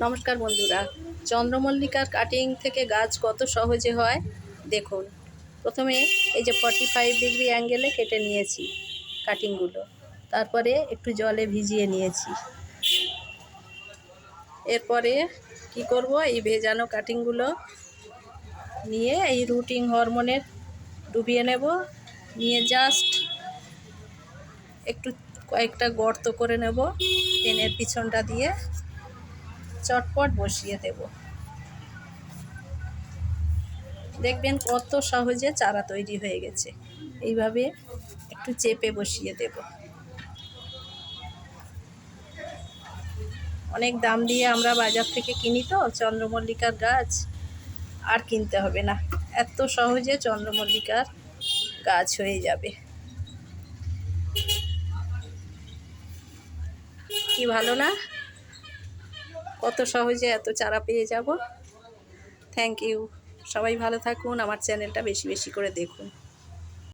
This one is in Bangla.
নমস্কার বন্ধুরা, চন্দ্রমল্লিকার কাটিং থেকে গাছ কত সহজে হয় দেখুন। প্রথমে এই যে 45 ডিগ্রি অ্যাঙ্গেলে কেটে নিয়েছি কাটিংগুলো, তারপরে একটু জলে ভিজিয়ে নিয়েছি। এরপরে কি করব, এই ভেজানো কাটিংগুলো নিয়ে এই রুটিং হরমোনের ডুবিয়ে নেব, নিয়ে জাস্ট একটু কয়েকটা গর্ত করে নেব, পেনের পিছনটা দিয়ে চটপট বসিয়ে দেব। দেখবেন কত সহজে চারা তৈরি হয়ে গেছে। এইভাবে একটু চেপে বসিয়ে দেব। অনেক দাম দিয়ে আমরা বাজার থেকে কিনি তো চন্দ্রমল্লিকার গাছ, আর কিনতে হবে না, এত সহজে চন্দ্রমল্লিকার গাছ হয়ে যাবে। কি ভালো না? কত সহজে এত চারা পেয়ে যাব। Thank you. সবাই ভালো থাকুন, আমার চ্যানেলটা বেশি বেশি করে দেখুন।